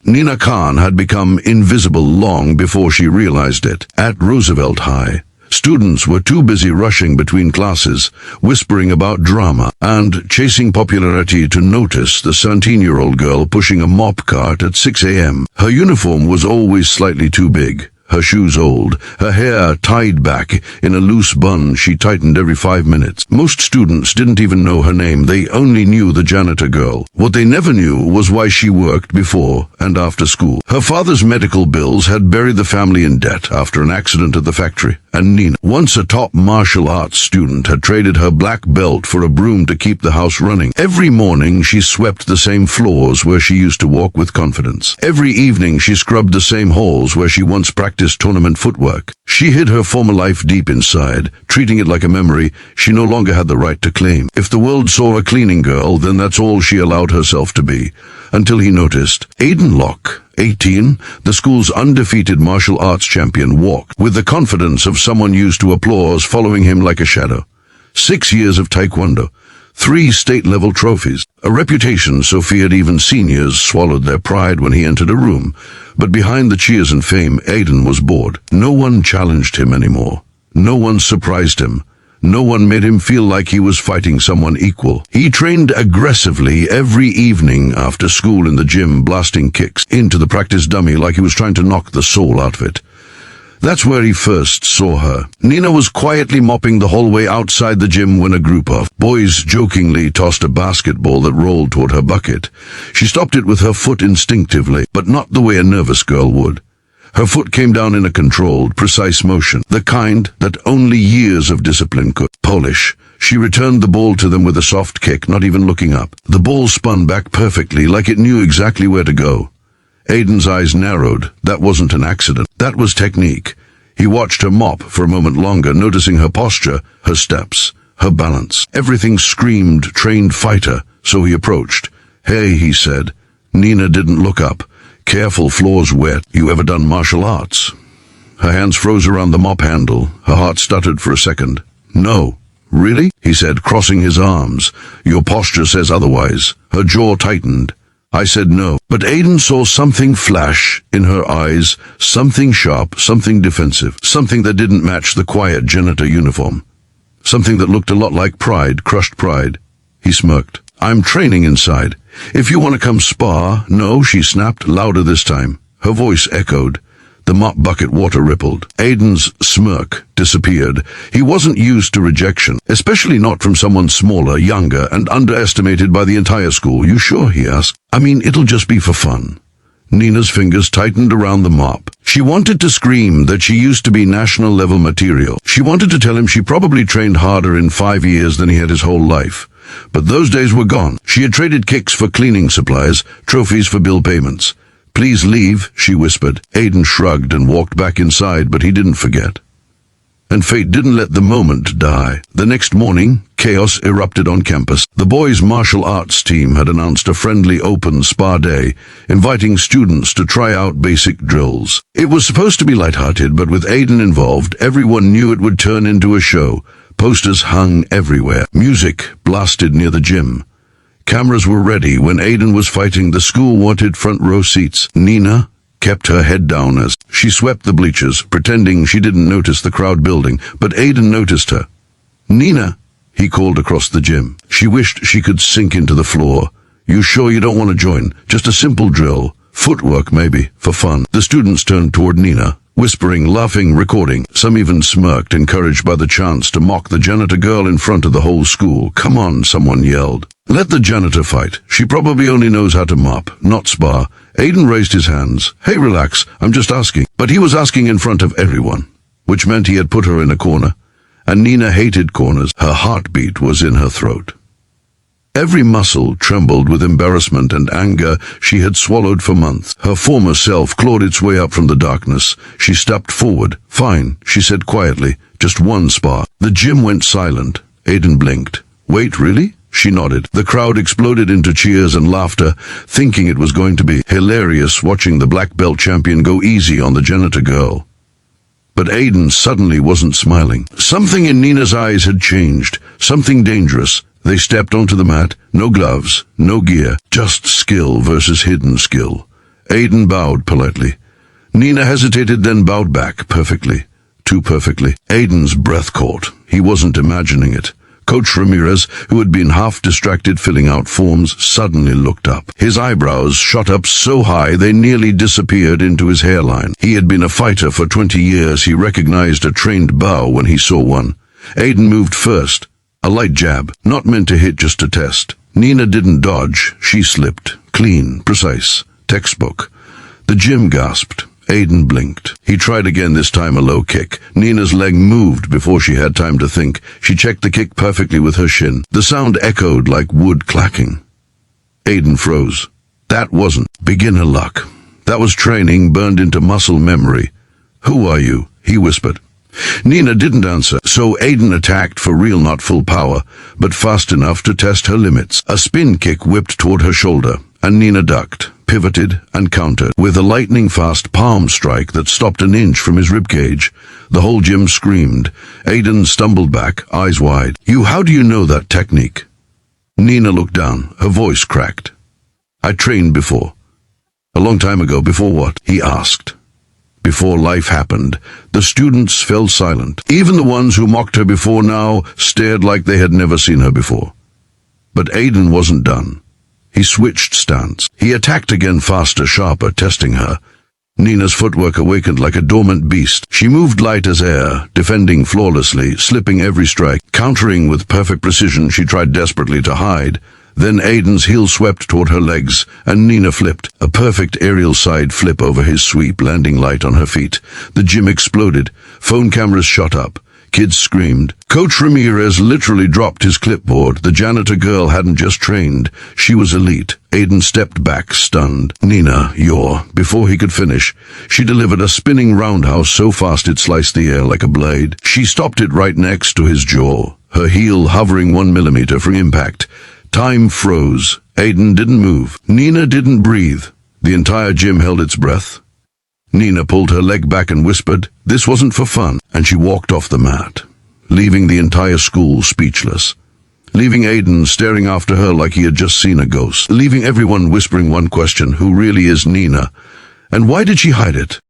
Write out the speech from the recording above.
Nina Khan had become invisible long before she realized it. At Roosevelt High, students were too busy rushing between classes, whispering about drama, and chasing popularity to notice the 17-year-old girl pushing a mop cart at 6 a.m. Her uniform was always slightly too big, her shoes old, her hair tied back in a loose bun she tightened every 5 minutes. Most students didn't even know her name, they only knew the janitor girl. What they never knew was why she worked before and after school. Her father's medical bills had buried the family in debt after an accident at the factory, and Nina, once a top martial arts student, had traded her black belt for a broom to keep the house running. Every morning she swept the same floors where she used to walk with confidence. Every evening she scrubbed the same halls where she once practiced tournament footwork. She hid her former life deep inside, treating it like a memory she no longer had the right to claim. If the world saw a cleaning girl, then that's all she allowed herself to be. Until he noticed. Aiden Locke, 18, the school's undefeated martial arts champion, walked with the confidence of someone used to applause following him like a shadow. 6 years of taekwondo, 3 state-level trophies, a reputation so feared even seniors swallowed their pride when he entered a room. But behind the cheers and fame, Aiden was bored. No one challenged him anymore. No one surprised him. No one made him feel like he was fighting someone equal. He trained aggressively every evening after school in the gym, blasting kicks into the practice dummy like he was trying to knock the soul out of it. That's where he first saw her. Nina was quietly mopping the hallway outside the gym when a group of boys jokingly tossed a basketball that rolled toward her bucket. She stopped it with her foot instinctively, but not the way a nervous girl would. Her foot came down in a controlled, precise motion, the kind that only years of discipline could polish. She returned the ball to them with a soft kick, not even looking up. The ball spun back perfectly, like it knew exactly where to go. Aiden's eyes narrowed. That wasn't an accident. That was technique. He watched her mop for a moment longer, noticing her posture, her steps, her balance. Everything screamed trained fighter, so he approached. "Hey," he said. Nina didn't look up. "Careful, floor's wet. You ever done martial arts?" Her hands froze around the mop handle. Her heart stuttered for a second. "No." "Really?" he said, crossing his arms. "Your posture says otherwise." Her jaw tightened. I said no, but Aiden saw something flash in her eyes, something sharp, something defensive, something that didn't match the quiet janitor uniform. Something that looked a lot like pride, crushed pride. He smirked. "I'm training inside. If you want to come spar." "No," she snapped, louder this time. Her voice echoed. The mop bucket water rippled. Aiden's smirk disappeared. He wasn't used to rejection, especially not from someone smaller, younger, and underestimated by the entire school. "You sure?" he asked. "I mean, it'll just be for fun." Nina's fingers tightened around the mop. She wanted to scream that she used to be national-level material. She wanted to tell him she probably trained harder in 5 years than he had his whole life. But those days were gone. She had traded kicks for cleaning supplies, trophies for bill payments. "Please leave," she whispered. Aiden shrugged and walked back inside, but he didn't forget. And fate didn't let the moment die. The next morning, chaos erupted on campus. The boys' martial arts team had announced a friendly open spa day, inviting students to try out basic drills. It was supposed to be lighthearted, but with Aiden involved, everyone knew it would turn into a show. Posters hung everywhere. Music blasted near the gym. Cameras were ready. When Aiden was fighting, the school wanted front row seats. Nina kept her head down as she swept the bleachers, pretending she didn't notice the crowd building, but Aiden noticed her. "Nina," he called across the gym. She wished she could sink into the floor. "You sure you don't want to join? Just a simple drill. Footwork, maybe, for fun." The students turned toward Nina, whispering, laughing, recording. Some even smirked, encouraged by the chance to mock the janitor girl in front of the whole school. "Come on," someone yelled. "Let the janitor fight. She probably only knows how to mop, not spar." Aiden raised his hands. "Hey, relax, I'm just asking." But he was asking in front of everyone, which meant he had put her in a corner. And Nina hated corners. Her heartbeat was in her throat. Every muscle trembled with embarrassment and anger she had swallowed for months. Her former self clawed its way up from the darkness. She stepped forward. "Fine," she said quietly. "Just one spar." The gym went silent. Aiden blinked. "Wait, really?" She nodded. The crowd exploded into cheers and laughter, thinking it was going to be hilarious watching the black belt champion go easy on the janitor girl. But Aiden suddenly wasn't smiling. Something in Nina's eyes had changed, something dangerous. They stepped onto the mat, no gloves, no gear, just skill versus hidden skill. Aiden bowed politely. Nina hesitated, then bowed back perfectly. Too perfectly. Aiden's breath caught. He wasn't imagining it. Coach Ramirez, who had been half distracted filling out forms, suddenly looked up. His eyebrows shot up so high they nearly disappeared into his hairline. He had been a fighter for 20 years. He recognized a trained bow when he saw one. Aiden moved first. A light jab, not meant to hit, just to test. Nina didn't dodge. She slipped. Clean, precise, textbook. The gym gasped. Aiden blinked. He tried again, this time a low kick. Nina's leg moved before she had time to think. She checked the kick perfectly with her shin. The sound echoed like wood clacking. Aiden froze. That wasn't beginner luck. That was training burned into muscle memory. "Who are you?" he whispered. Nina didn't answer, so Aiden attacked for real, not full power, but fast enough to test her limits. A spin kick whipped toward her shoulder, and Nina ducked, pivoted, and countered with a lightning-fast palm strike that stopped an inch from his ribcage. The whole gym screamed. Aiden stumbled back, eyes wide. How do you know that technique?" Nina looked down, her voice cracked. "I trained before." "A long time ago. Before what?" he asked. Before life happened. The students fell silent. Even the ones who mocked her before now stared like they had never seen her before. But Aiden wasn't done. He switched stance. He attacked again, faster, sharper, testing her. Nina's footwork awakened like a dormant beast. She moved light as air, defending flawlessly, slipping every strike, countering with perfect precision. She tried desperately to hide. Then Aiden's heel swept toward her legs, and Nina flipped, a perfect aerial side flip over his sweep, landing light on her feet. The gym exploded. Phone cameras shot up. Kids screamed. Coach Ramirez literally dropped his clipboard. The janitor girl hadn't just trained. She was elite. Aiden stepped back, stunned. "Nina, you're..." Before he could finish, she delivered a spinning roundhouse so fast it sliced the air like a blade. She stopped it right next to his jaw, her heel hovering 1 millimeter from impact. Time froze. Aiden didn't move. Nina didn't breathe. The entire gym held its breath. Nina pulled her leg back and whispered, "This wasn't for fun," and she walked off the mat, leaving the entire school speechless. Leaving Aiden staring after her like he had just seen a ghost. Leaving everyone whispering one question: who really is Nina? And why did she hide it?